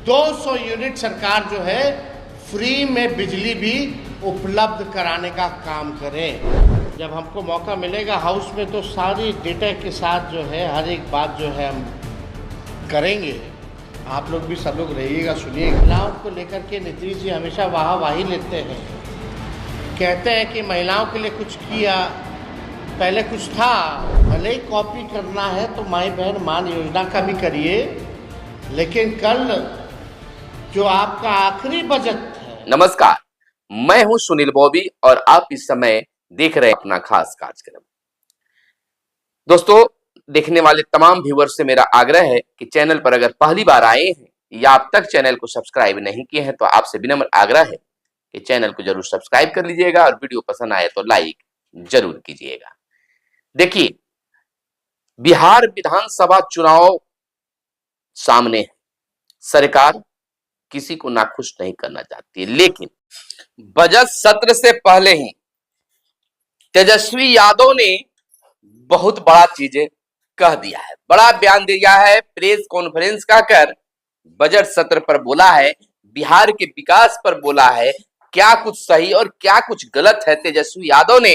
200 unit सरकार जो है फ्री में बिजली भी उपलब्ध कराने का काम करें। जब हमको मौका मिलेगा हाउस में तो सारी डेटा के साथ जो है हर एक बात जो है हम करेंगे। आप लोग भी सब लोग रहिएगा, सुनिएगा। महिलाओं को लेकर के नीतीश जी हमेशा वाही लेते हैं, कहते हैं कि महिलाओं के लिए कुछ किया, पहले कुछ था। भले ही कॉपी करना है तो माई बहन मान योजना का भी करिए, लेकिन कल जो आपका आखिरी बजट है। नमस्कार, मैं हूं सुनील बॉबी और आप इस समय देख रहे हैं अपना खास कार्यक्रम। दोस्तों, देखने वाले तमाम व्यूअर्स से मेरा आग्रह है कि चैनल पर अगर पहली बार आए हैं या अब तक चैनल को सब्सक्राइब नहीं किए हैं तो आपसे विनम्र आग्रह है कि चैनल को जरूर सब्सक्राइब कर लीजिएगा और वीडियो पसंद आए तो लाइक जरूर कीजिएगा। देखिए, बिहार विधानसभा चुनाव सामने है। सरकार किसी को नाखुश नहीं करना चाहती है, लेकिन बजट सत्र से पहले ही तेजस्वी यादव ने बहुत बड़ा चीजें कह दिया है, बड़ा बयान दिया है। प्रेस कॉन्फ्रेंस का कर बजट सत्र पर बोला है, बिहार के विकास पर बोला है, क्या कुछ सही और क्या कुछ गलत है तेजस्वी यादव ने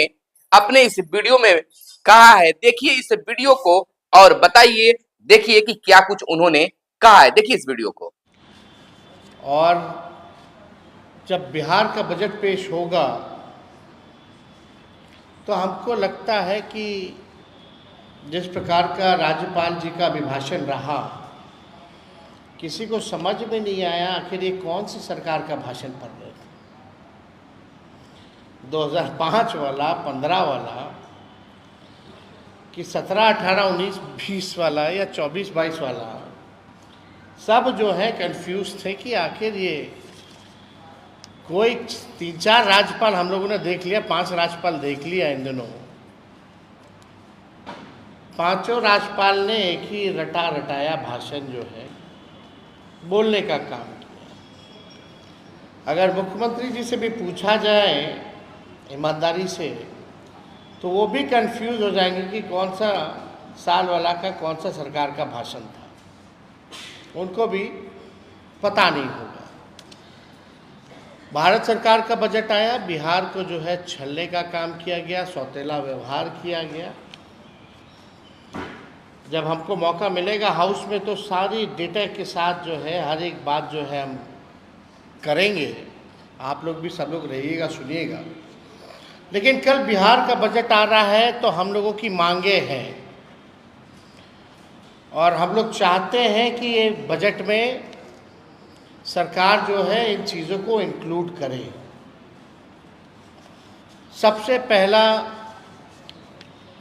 अपने इस वीडियो में कहा है। देखिए इस वीडियो को और बताइए, देखिए कि क्या कुछ उन्होंने कहा है। देखिए इस वीडियो को। और जब बिहार का बजट पेश होगा तो हमको लगता है कि जिस प्रकार का राज्यपाल जी का अभिभाषण रहा, किसी को समझ में नहीं आया आखिर ये कौन सी सरकार का भाषण पढ़ रहे थे। 2005 वाला, 15 वाला कि 17, 18, 19, 20 वाला या 24, 22 वाला, सब जो है कंफ्यूज थे कि आखिर ये कोई 3-4 राज्यपाल हम लोगों ने देख लिया, 5 राज्यपाल देख लिया इन दिनों। पांचों राज्यपाल ने एक ही रटा रटाया भाषण जो है बोलने का काम किया। अगर मुख्यमंत्री जी से भी पूछा जाए ईमानदारी से तो वो भी कंफ्यूज हो जाएंगे कि कौन सा साल वाला का कौन सा सरकार का भाषण था, उनको भी पता नहीं होगा। भारत सरकार का बजट आया, बिहार को जो है छलने का काम किया गया, सौतेला व्यवहार किया गया। जब हमको मौका मिलेगा हाउस में तो सारी डेटा के साथ जो है हर एक बात जो है हम करेंगे। आप लोग भी सब लोग रहिएगा, सुनिएगा। लेकिन कल बिहार का बजट आ रहा है तो हम लोगों की मांगे हैं और हम लोग चाहते हैं कि ये बजट में सरकार जो है इन चीज़ों को इंक्लूड करे। सबसे पहला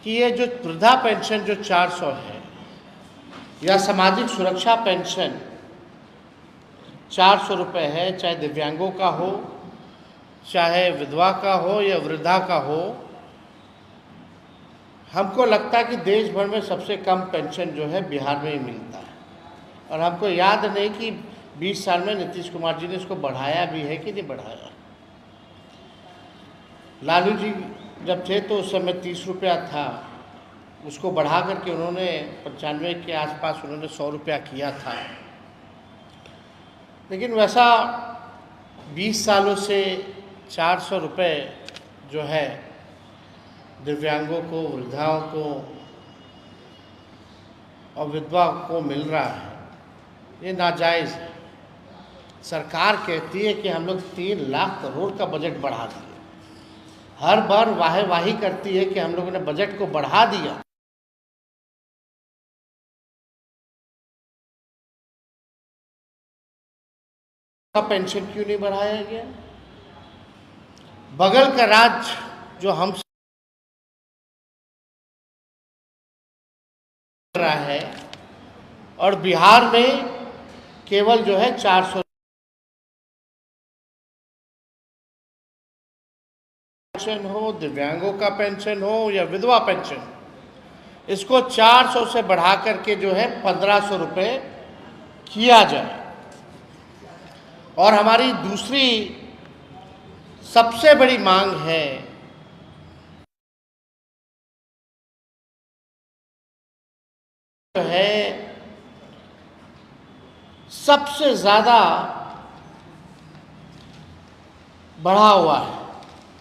कि ये जो वृद्धा पेंशन जो 400 है या सामाजिक सुरक्षा पेंशन 400 रुपये है, चाहे दिव्यांगों का हो, चाहे विधवा का हो या वृद्धा का हो, हमको लगता है कि देश भर में सबसे कम पेंशन जो है बिहार में ही मिलता है। और हमको याद नहीं कि 20 साल में नीतीश कुमार जी ने इसको बढ़ाया भी है कि नहीं बढ़ाया। लालू जी जब थे तो उस समय 30 रुपया था, उसको बढ़ा करके उन्होंने 95 के आसपास उन्होंने 100 रुपया किया था। लेकिन वैसा 20 सालों से 400 रुपये जो है दिव्यांगों को, वृद्धाओं को और विधवा को मिल रहा है, ये नाजायज़ है। सरकार कहती है कि हम लोग 3 लाख करोड़ का बजट बढ़ा दिए, हर बार वाही करती है कि हम लोगों ने बजट को बढ़ा दिया। पेंशन क्यों नहीं बढ़ाया गया? बगल का राज्य जो हम रहा है और बिहार में केवल जो है 400 पेंशन हो, दिव्यांगों का पेंशन हो या विधवा पेंशन, इसको 400 से बढ़ा करके जो है 1500 रुपये किया जाए। और हमारी दूसरी सबसे बड़ी मांग है सबसे ज़्यादा बढ़ा हुआ है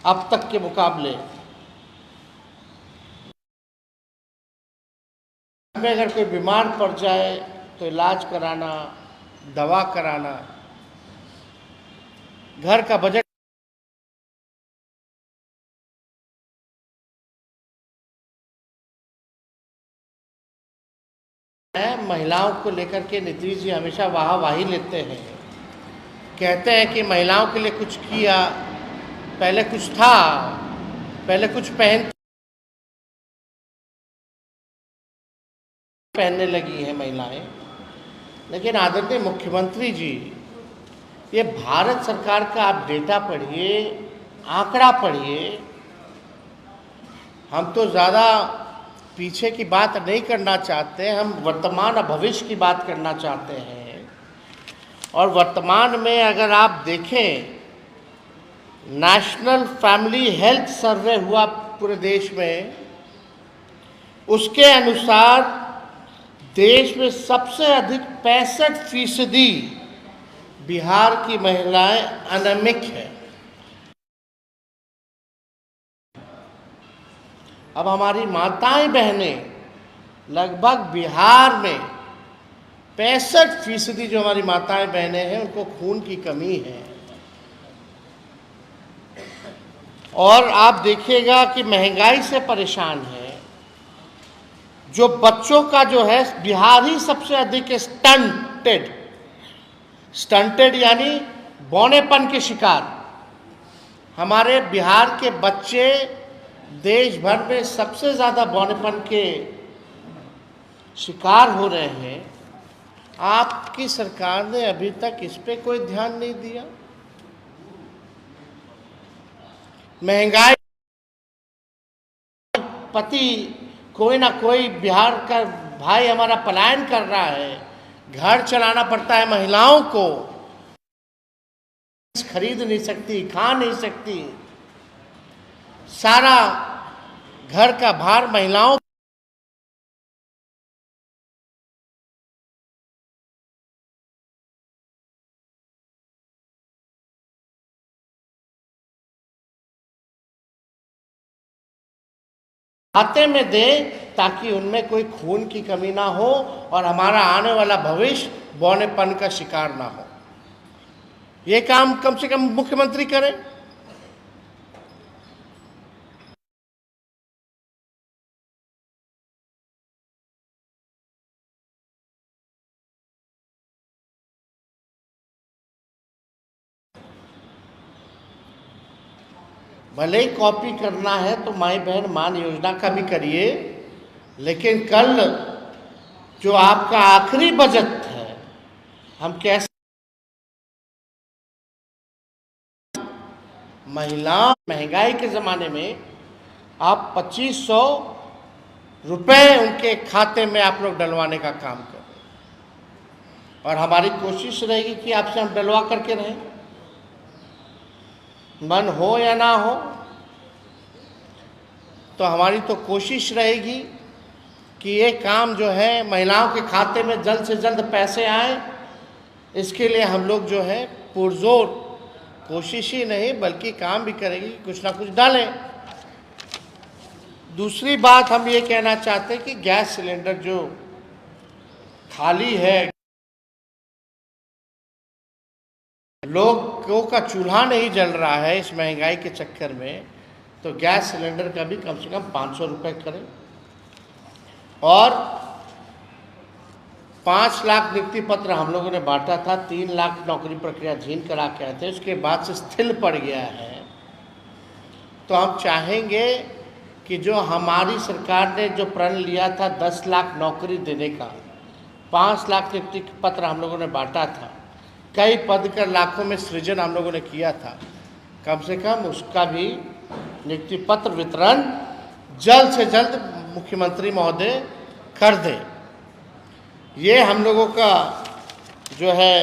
अब तक के मुकाबले। में अगर कोई बीमार पड़ जाए तो इलाज कराना, दवा कराना, घर का बजट है। महिलाओं को लेकर के नीतीश जी हमेशा वाहवाही लेते हैं, कहते हैं कि महिलाओं के लिए कुछ किया, पहले कुछ था, पहले कुछ पहनने लगी हैं महिलाएं। लेकिन आदरणीय मुख्यमंत्री जी, ये भारत सरकार का आप डेटा पढ़िए, आंकड़ा पढ़िए। हम तो ज़्यादा पीछे की बात नहीं करना चाहते, हम वर्तमान और भविष्य की बात करना चाहते हैं। और वर्तमान में अगर आप देखें, नेशनल फैमिली हेल्थ सर्वे हुआ पूरे देश में, उसके अनुसार देश में सबसे अधिक 65% बिहार की महिलाएं अनमिक है। अब हमारी माताएं बहनें लगभग बिहार में 65% जो हमारी माताएं बहनें हैं उनको खून की कमी है। और आप देखिएगा कि महंगाई से परेशान है। जो बच्चों का जो है, बिहार ही सबसे अधिक स्टंटेड यानी बौनेपन के शिकार। हमारे बिहार के बच्चे देश भर में सबसे ज़्यादा बौनेपन के शिकार हो रहे हैं। आपकी सरकार ने अभी तक इस पे कोई ध्यान नहीं दिया। महंगाई, पति कोई ना कोई बिहार का भाई हमारा पलायन कर रहा है, घर चलाना पड़ता है महिलाओं को, खरीद नहीं सकती, खा नहीं सकती, सारा घर का भार महिलाओं। खाते में दे ताकि उनमें कोई खून की कमी ना हो और हमारा आने वाला भविष्य बौनेपन का शिकार ना हो। ये काम कम से कम मुख्यमंत्री करें। भले ही कॉपी करना है तो माई बहन मान योजना का भी करिए, लेकिन कल जो आपका आखिरी बजट है, हम कैसे महिला महंगाई के ज़माने में आप 2500 रुपये उनके खाते में आप लोग डलवाने का काम करें। और हमारी कोशिश रहेगी कि आपसे हम डलवा करके रहें, मन हो या ना हो। तो हमारी तो कोशिश रहेगी कि ये काम जो है महिलाओं के खाते में जल्द से जल्द पैसे आए। इसके लिए हम लोग जो है पुरजोर कोशिश ही नहीं बल्कि काम भी करेंगे, कुछ ना कुछ डालें। दूसरी बात हम ये कहना चाहते हैं कि गैस सिलेंडर जो खाली है, लोगों का चूल्हा नहीं जल रहा है इस महंगाई के चक्कर में, तो गैस सिलेंडर का भी कम से कम 500 रुपये करें। और 5 लाख नियुक्ति पत्र हम लोगों ने बांटा था, 3 लाख नौकरी प्रक्रिया अधीन करा के आए थे, उसके बाद से स्थिर पड़ गया है। तो हम चाहेंगे कि जो हमारी सरकार ने जो प्रण लिया था 10 लाख नौकरी देने का, 5 लाख नियुक्ति पत्र हम लोगों ने बांटा था, कई पद कर लाखों में सृजन हम लोगों ने किया था, कम से कम उसका भी नियुक्ति पत्र वितरण जल्द से जल्द मुख्यमंत्री महोदय कर दे। ये हम लोगों का जो है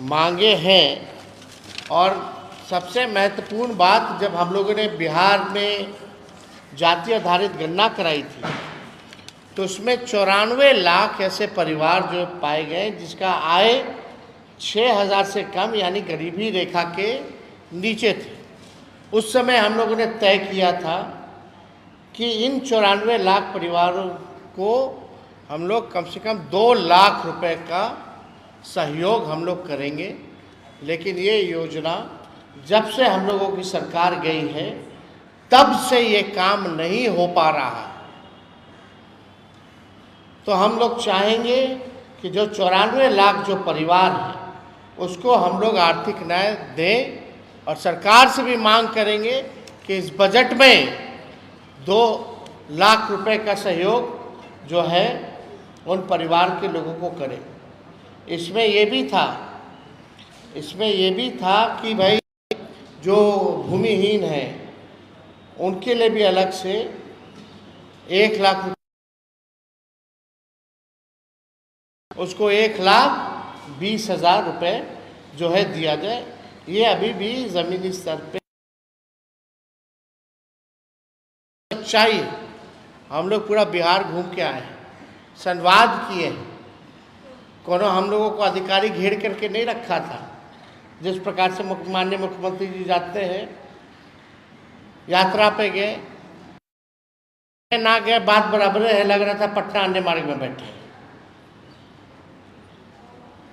मांगे हैं। और सबसे महत्वपूर्ण बात, जब हम लोगों ने बिहार में जाति आधारित गणना कराई थी तो उसमें 94 लाख ऐसे परिवार जो पाए गए जिसका आय 6,000 से कम यानी गरीबी रेखा के नीचे थे। उस समय हम लोगों ने तय किया था कि इन 94 लाख परिवारों को हम लोग कम से कम 2 लाख रुपए का सहयोग हम लोग करेंगे। लेकिन ये योजना जब से हम लोगों की सरकार गई है तब से ये काम नहीं हो पा रहा है। तो हम लोग चाहेंगे कि जो 94 लाख जो परिवार हैं उसको हम लोग आर्थिक न्याय दें और सरकार से भी मांग करेंगे कि इस बजट में 2 लाख रुपए का सहयोग जो है उन परिवार के लोगों को करें। इसमें ये भी था कि भाई जो भूमिहीन हैं उनके लिए भी अलग से 1 लाख उसको 1,20,000 रुपए जो है दिया जाए। ये अभी भी ज़मीनी स्तर पे चाहिए। हम लोग पूरा बिहार घूम के आए हैं, संवाद किए हैं, कोनो हम लोगों को अधिकारी घेर करके नहीं रखा था। जिस प्रकार से माननीय मुख्यमंत्री जी जाते हैं, यात्रा पे गए ना गए बात बराबर है, लग रहा था पटना अन्य मार्ग में बैठे।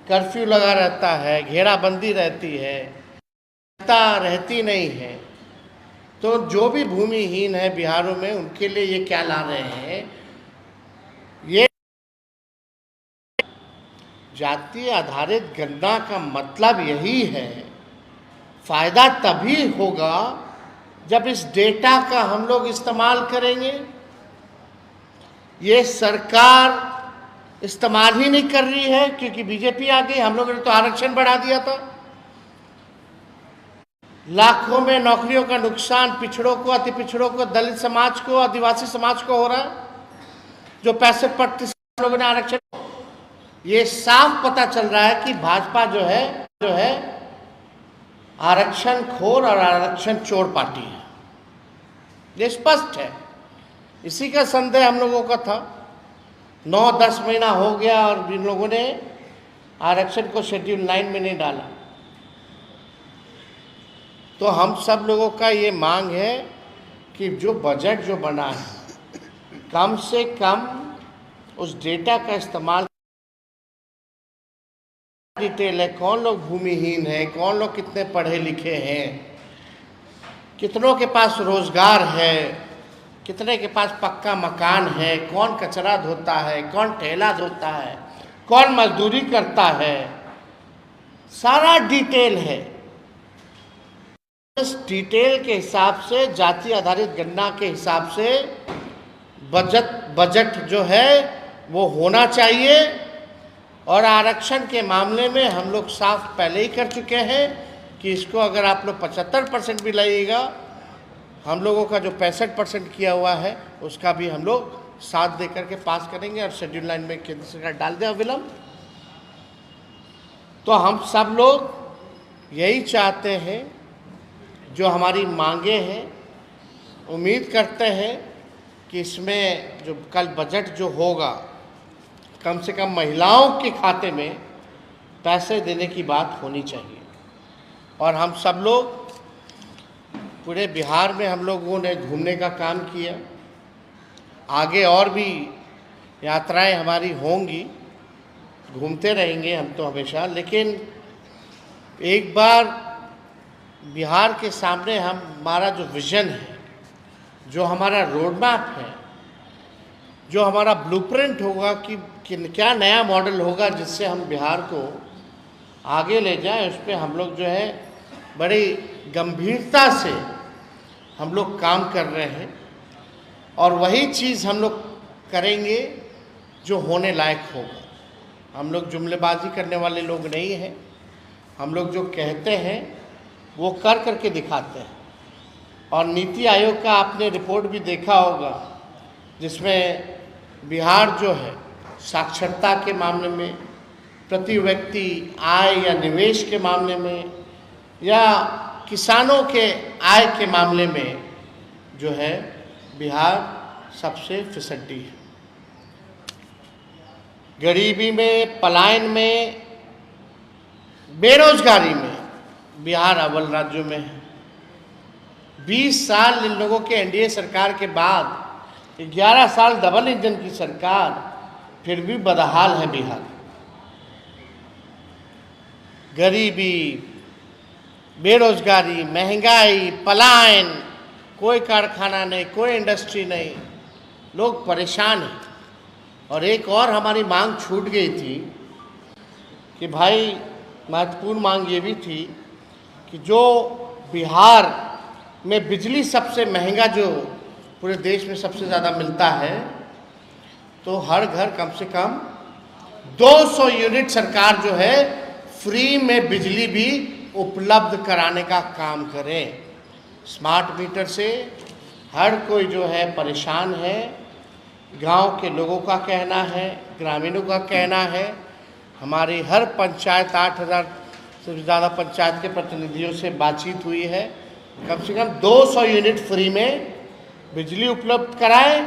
कर्फ्यू लगा रहता है, घेराबंदी रहती है, रहती नहीं है। तो जो भी भूमिहीन है बिहारों में उनके लिए ये क्या ला रहे हैं, ये जातीय आधारित गणना का मतलब यही है। फायदा तभी होगा जब इस डेटा का हम लोग इस्तेमाल करेंगे। ये सरकार इस्तेमाल ही नहीं कर रही है क्योंकि बीजेपी आ गई। हम लोगों ने तो आरक्षण बढ़ा दिया था। लाखों में नौकरियों का नुकसान पिछड़ों को, अति पिछड़ों को, दलित समाज को, आदिवासी समाज को हो रहा है। जो 65% लोगों ने आरक्षण, ये साफ पता चल रहा है कि भाजपा जो है आरक्षण खोर और आरक्षण चोर पार्टी है। ये स्पष्ट है। इसी का संदेह हम लोगों का था। 9-10 महीना हो गया और इन लोगों ने आरक्षण को शेड्यूल 9 में नहीं डाला। तो हम सब लोगों का ये मांग है कि जो बजट जो बना है कम से कम उस डेटा का इस्तेमाल, डिटेल है, कौन लोग भूमिहीन है, कौन लोग कितने पढ़े लिखे हैं, कितनों के पास रोजगार है, कितने के पास पक्का मकान है, कौन कचरा धोता है, कौन ठेला धोता है, कौन मजदूरी करता है, सारा डिटेल है। इस डिटेल के हिसाब से, जाति आधारित गणना के हिसाब से बजट जो है वो होना चाहिए। और आरक्षण के मामले में हम लोग साफ पहले ही कर चुके हैं कि इसको अगर आप लोग 75% भी लाइएगा, हम लोगों का जो 65% किया हुआ है उसका भी हम लोग साथ दे करके पास करेंगे और शेड्यूल 9 में केंद्र सरकार डाल दे अविलंब। तो हम सब लोग यही चाहते हैं, जो हमारी मांगे हैं, उम्मीद करते हैं कि इसमें जो कल बजट जो होगा कम से कम महिलाओं के खाते में पैसे देने की बात होनी चाहिए। और हम सब लोग पूरे बिहार में हम लोगों ने घूमने का काम किया। आगे और भी यात्राएं हमारी होंगी, घूमते रहेंगे हम तो हमेशा। लेकिन एक बार बिहार के सामने हमारा जो विज़न है, जो हमारा रोड मैप है, जो हमारा ब्लूप्रिंट होगा कि क्या नया मॉडल होगा जिससे हम बिहार को आगे ले जाएं, उस पर हम लोग जो है बड़ी गंभीरता से हम लोग काम कर रहे हैं। और वही चीज़ हम लोग करेंगे जो होने लायक होगा। हम लोग जुमलेबाजी करने वाले लोग नहीं हैं। हम लोग जो कहते हैं वो कर करके दिखाते हैं। और नीति आयोग का आपने रिपोर्ट भी देखा होगा, जिसमें बिहार जो है साक्षरता के मामले में, प्रति व्यक्ति आय या निवेश के मामले में, या किसानों के आय के मामले में जो है बिहार सबसे फिसड्डी है। गरीबी में, पलायन में, बेरोजगारी में बिहार अव्वल राज्यों में है। 20 साल इन लोगों के एनडीए सरकार के बाद 11 साल डबल इंजन की सरकार, फिर भी बदहाल है बिहार। गरीबी, बेरोजगारी, महंगाई, पलायन, कोई कारखाना नहीं, कोई इंडस्ट्री नहीं, लोग परेशान हैं। और एक और हमारी मांग छूट गई थी कि भाई, महत्वपूर्ण मांग ये भी थी कि जो बिहार में बिजली सबसे महंगा, जो पूरे देश में सबसे ज़्यादा मिलता है, तो हर घर कम से कम 200 यूनिट सरकार जो है फ्री में बिजली भी उपलब्ध कराने का काम करें। स्मार्ट मीटर से हर कोई जो है परेशान है। गांव के लोगों का कहना है, ग्रामीणों का कहना है। हमारी हर पंचायत, 8,000 से ज़्यादा पंचायत के प्रतिनिधियों से बातचीत हुई है। कम से कम 200 यूनिट फ्री में बिजली उपलब्ध कराएं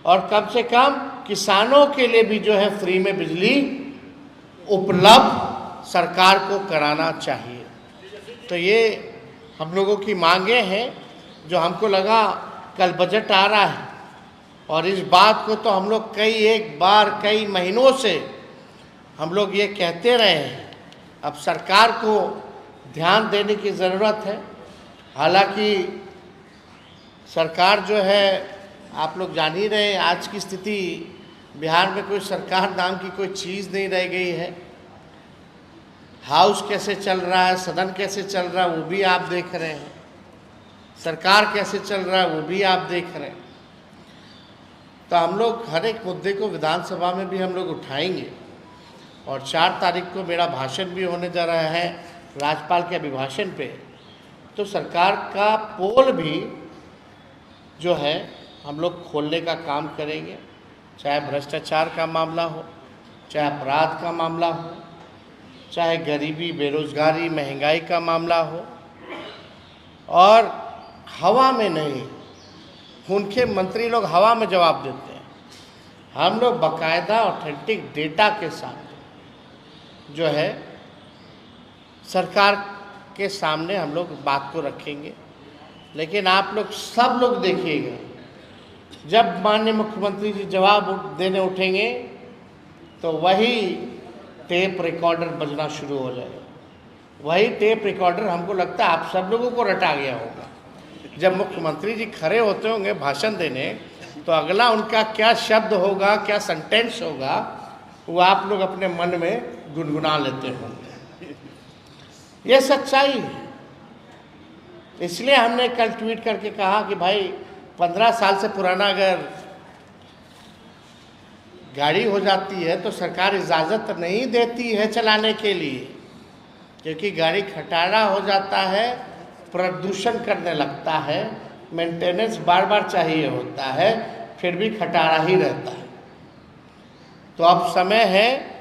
और कम से कम किसानों के लिए भी जो है फ्री में बिजली उपलब्ध सरकार को कराना चाहिए। तो ये हम लोगों की मांगे हैं, जो हमको लगा कल बजट आ रहा है और इस बात को तो हम लोग कई महीनों से हम लोग ये कहते रहे हैं। अब सरकार को ध्यान देने की ज़रूरत है। हालांकि सरकार जो है, आप लोग जान ही रहे हैं, आज की स्थिति बिहार में कोई सरकार नाम की कोई चीज़ नहीं रह गई है। हाउस कैसे चल रहा है, सदन कैसे चल रहा है, वो भी आप देख रहे हैं। सरकार कैसे चल रहा है, वो भी आप देख रहे हैं। तो हम लोग हर एक मुद्दे को विधानसभा में भी हम लोग उठाएंगे और 4 तारीख को मेरा भाषण भी होने जा रहा है राज्यपाल के अभिभाषण पे। तो सरकार का पोल भी जो है हम लोग खोलने का काम करेंगे, चाहे भ्रष्टाचार का मामला हो, चाहे अपराध का मामला हो, चाहे गरीबी, बेरोजगारी, महंगाई का मामला हो। और हवा में नहीं, उनके मंत्री लोग हवा में जवाब देते हैं। हम लोग बाकायदा ऑथेंटिक डेटा के साथ जो है सरकार के सामने हम लोग बात को रखेंगे। लेकिन आप लोग सब लोग देखिएगा, जब माननीय मुख्यमंत्री जी जवाब देने उठेंगे तो वही टेप रिकॉर्डर बजना शुरू हो जाएगा। वही टेप रिकॉर्डर हमको लगता है आप सब लोगों को रटा गया होगा। जब मुख्यमंत्री जी खड़े होते होंगे भाषण देने, तो अगला उनका क्या शब्द होगा, क्या सेंटेंस होगा, वो आप लोग अपने मन में गुनगुना लेते होंगे। ये सच्चाई है। इसलिए हमने कल ट्वीट करके कहा कि भाई 15 साल से पुराना अगर गाड़ी हो जाती है तो सरकार इजाज़त नहीं देती है चलाने के लिए, क्योंकि गाड़ी खटारा हो जाता है, प्रदूषण करने लगता है, मेंटेनेंस बार बार चाहिए होता है, फिर भी खटारा ही रहता है। तो अब समय है,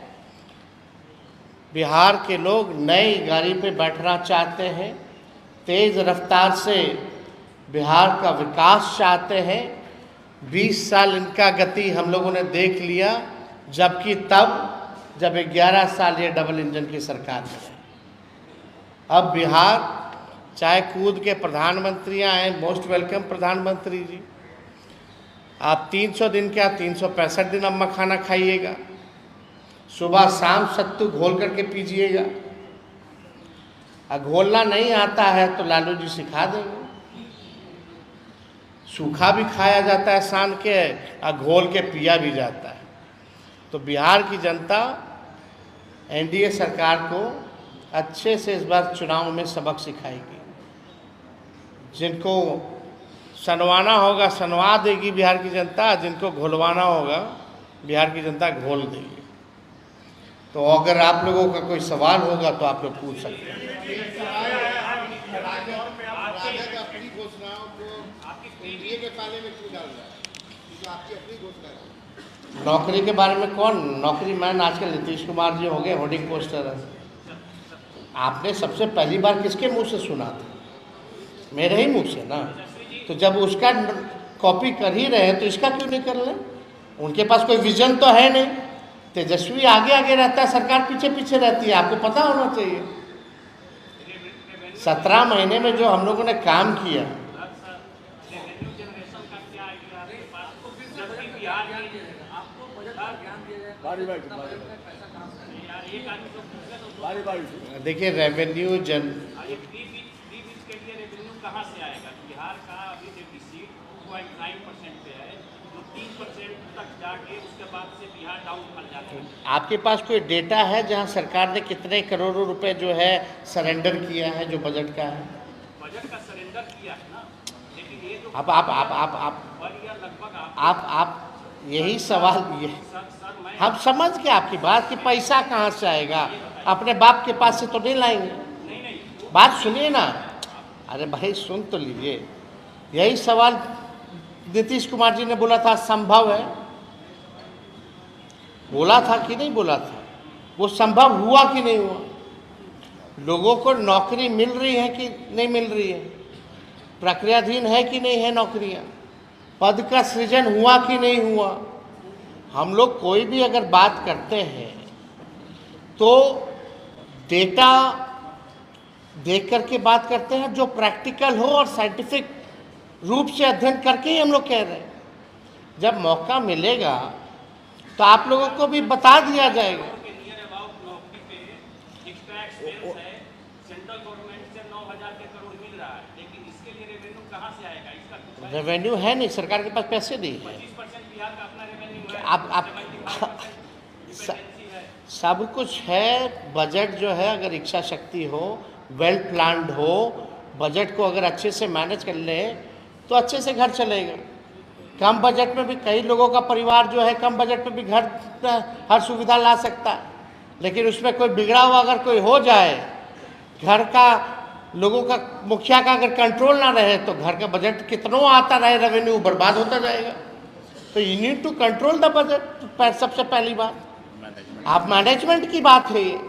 बिहार के लोग नई गाड़ी पे बैठना चाहते हैं, तेज़ रफ्तार से बिहार का विकास चाहते हैं। 20 साल इनका गति हम लोगों ने देख लिया, जबकि जब 11 साल ये डबल इंजन की सरकार में है। अब बिहार चाहे कूद के प्रधानमंत्री आए, मोस्ट वेलकम प्रधानमंत्री जी। आप 300 दिन क्या 365 दिन अब मखाना खाइएगा, सुबह शाम सत्तू घोल करके पीजिएगा। घोलना नहीं आता है तो लालू जी सिखा देंगे। सूखा भी खाया जाता है सान के, और घोल के पिया भी जाता है। तो बिहार की जनता एनडीए सरकार को अच्छे से इस बार चुनाव में सबक सिखाएगी। जिनको सनवाना होगा सनवा देगी बिहार की जनता, जिनको घोलवाना होगा बिहार की जनता घोल देगी। तो अगर आप लोगों का कोई सवाल होगा तो आप लोग पूछ सकते हैं। नौकरी के बारे में कौन नौकरी मैन? आजकल नीतीश कुमार जी हो गए होर्डिंग पोस्टर। आपने सबसे पहली बार किसके मुंह से सुना था? मेरे ही मुंह से ना। तो जब उसका कॉपी कर ही रहे हैं तो इसका क्यों नहीं कर रहे? उनके पास कोई विजन तो है नहीं। तेजस्वी आगे आगे रहता है, सरकार पीछे पीछे रहती है, आपको पता होना चाहिए। 17 महीने में जो हम लोगों ने काम किया, देखिए रेवेन्यू कहाँ से आएगा? बिहार का अभी डेफिसिट 2.9% पे है, जो 3% तक जाके उसके बाद से बिहार डाउनफॉल जाता है। आपके पास कोई डेटा है जहां सरकार ने कितने करोड़ों रुपए जो है सरेंडर किया है, जो बजट का है? बजट का सरेंडर किया है ना, लेकिन ये जो आप लगभग आप यही सवाल ये मैं हम समझ के आपकी बात कि पैसा कहाँ से आएगा, अपने बाप के पास से तो नहीं लाएंगे। नहीं बात सुनिए ना, अरे भाई सुन तो लीजिए। यही सवाल नीतीश कुमार जी ने बोला था, संभव है, बोला था कि नहीं बोला था? वो संभव हुआ कि नहीं हुआ? लोगों को नौकरी मिल रही है कि नहीं मिल रही है? प्रक्रियाधीन है कि नहीं है नौकरियां? पद का सृजन हुआ कि नहीं हुआ? हम लोग कोई भी अगर बात करते हैं तो डेटा देख करके बात करते हैं, जो प्रैक्टिकल हो और साइंटिफिक रूप से अध्ययन करके ही हम लोग कह रहे हैं। जब मौका मिलेगा तो आप लोगों को भी बता दिया जाएगा। सेंट्रल गवर्नमेंट से 9,000 करोड़ मिल रहा है, लेकिन इसके लिए रेवेन्यू कहाँ से आएगा? इसका रेवेन्यू है नहीं, सरकार के पास पैसे नहीं है। 25% बिहार का अपना रेवेन्यू है, आप सब कुछ है। बजट जो है, अगर इच्छा शक्ति हो, वेल प्लान्ड हो, बजट को अगर अच्छे से मैनेज कर ले तो अच्छे से घर चलेगा। कम बजट में भी कई लोगों का परिवार जो है कम बजट में भी घर हर सुविधा ला सकता है, लेकिन उसमें कोई बिगड़ा हुआ अगर कोई हो जाए, घर का लोगों का मुखिया का अगर कंट्रोल ना रहे तो घर का बजट कितना आता रहे, रेवेन्यू बर्बाद होता जाएगा। तो you need to control the budget. सबसे पहली बात आप मैनेजमेंट की बात है ये।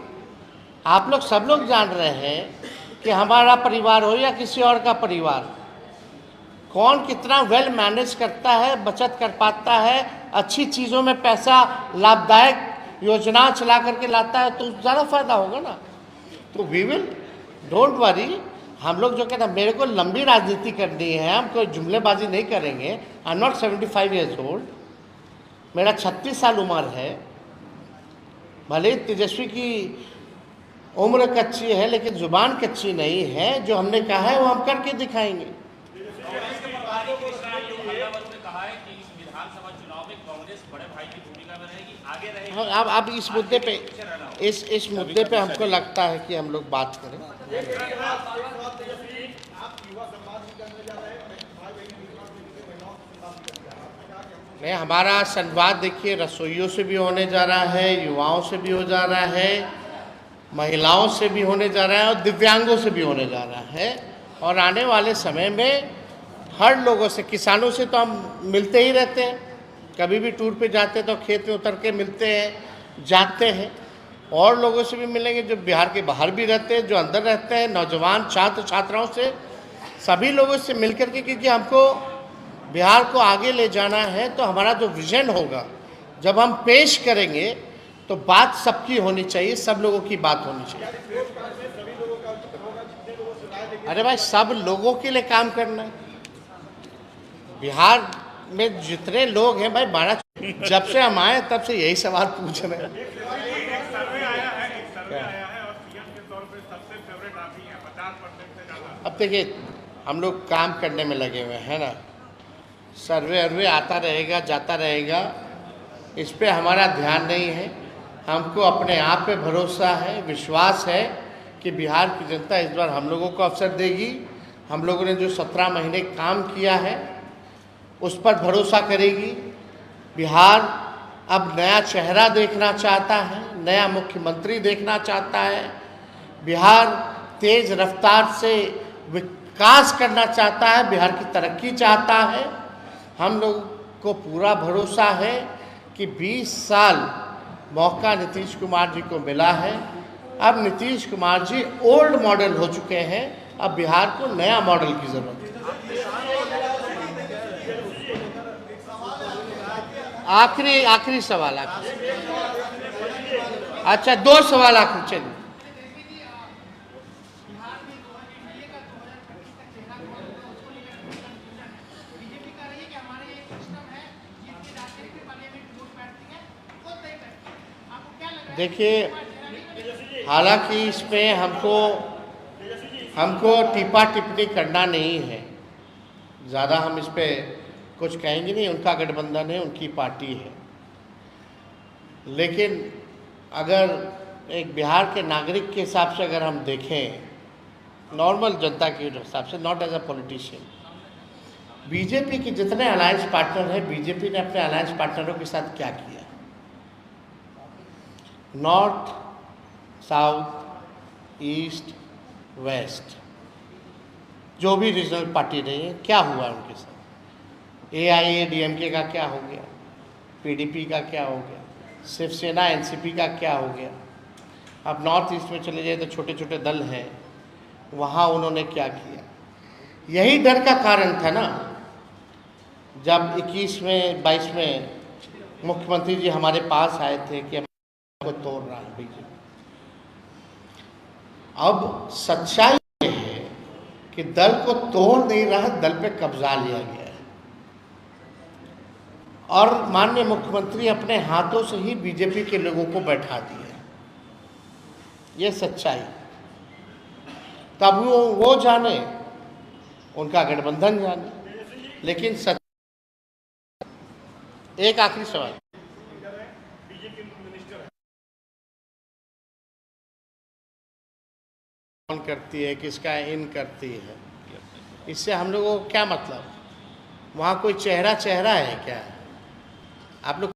आप लोग सब लोग जान रहे हैं कि हमारा परिवार हो या किसी और का परिवार, कौन कितना वेल मैनेज करता है, बचत कर पाता है, अच्छी चीज़ों में पैसा, लाभदायक योजना चला करके लाता है, तो ज़्यादा फायदा होगा ना। तो वी विल, डोंट वरी। हम लोग जो कहते हैं मेरे को लंबी राजनीति करनी है, हम कोई जुमलेबाजी नहीं करेंगे। I am not 75 years old, मेरा 36 साल उम्र है। भले तेजस्वी की उम्र कच्ची है लेकिन जुबान कच्ची नहीं है। जो हमने कहा है वो हम करके दिखाएंगे। अब इस मुद्दे पे इस मुद्दे पे हमको लगता है कि हम लोग बात करें। नहीं, हमारा संवाद देखिए रसोइयों से भी होने जा रहा है, युवाओं से भी हो जा रहा है, महिलाओं से भी होने जा रहा है और दिव्यांगों से भी होने जा रहा है। और आने वाले समय में हर लोगों से, किसानों से तो हम मिलते ही रहते हैं, कभी भी टूर पे जाते हैं तो खेत में उतर के मिलते हैं, जाते हैं। और लोगों से भी मिलेंगे जो बिहार के बाहर भी रहते हैं, जो अंदर रहते हैं, नौजवान छात्र छात्राओं से, सभी लोगों से मिल कर के, क्योंकि हमको बिहार को आगे ले जाना है। तो हमारा जो विजन होगा जब हम पेश करेंगे तो बात सबकी होनी चाहिए, सब लोगों की बात होनी चाहिए। अरे भाई, सब लोगों के लिए काम करना है। बिहार में जितने लोग हैं भाई, 12 जब से हम आए तब से यही सवाल पूछ रहे हैं। अब देखिए, हम लोग काम करने में लगे हुए हैं ना, सर्वे आता रहेगा, जाता रहेगा, इस पे हमारा ध्यान नहीं है। हमको अपने आप पे भरोसा है, विश्वास है कि बिहार की जनता इस बार हम लोगों को अवसर देगी। हम लोगों ने जो 17 महीने काम किया है उस पर भरोसा करेगी। बिहार अब नया चेहरा देखना चाहता है, नया मुख्यमंत्री देखना चाहता है। बिहार तेज रफ्तार से विकास करना चाहता है, बिहार की तरक्की चाहता है। हम लोग को पूरा भरोसा है कि 20 साल मौका नीतीश कुमार जी को मिला है। अब नीतीश कुमार जी ओल्ड मॉडल हो चुके हैं, अब बिहार को नया मॉडल की ज़रूरत है। आखिरी सवाल। अच्छा 2 सवाल आखिर चलिए। देखिए, हालांकि इसमें हमको टीपा टिप्पणी करना नहीं है, ज़्यादा हम इस पे कुछ कहेंगे नहीं। उनका गठबंधन है, उनकी पार्टी है, लेकिन अगर एक बिहार के नागरिक के हिसाब से अगर हम देखें, नॉर्मल जनता के हिसाब से, not as a politician, BJP के जितने अलायंस पार्टनर हैं, बीजेपी ने अपने अलायंस पार्टनरों के साथ क्या किया? नॉर्थ, साउथ, ईस्ट, वेस्ट, जो भी रीजनल पार्टी रही है, क्या हुआ उनके साथ? AIADMK का क्या हो गया? PDP का क्या हो गया? शिवसेना NCP का क्या हो गया? अब नॉर्थ ईस्ट में चले जाए तो छोटे छोटे दल हैं, वहाँ उन्होंने क्या किया? यही डर का कारण था ना, जब 21 में 22 में मुख्यमंत्री जी हमारे पास आए थे कि को तोड़ रहा है बीजेपी। अब सच्चाई ये है कि दल को तोड़ नहीं रहा, दल पे कब्जा लिया गया है, और माननीय मुख्यमंत्री अपने हाथों से ही बीजेपी के लोगों को बैठा दिए। ये सच्चाई। तब वो जाने, उनका गठबंधन जाने, लेकिन सच। एक आखिरी सवाल, कौन करती है, किसका इन करती है, इससे हम लोगों को क्या मतलब? वहाँ कोई चेहरा है क्या? आप लोग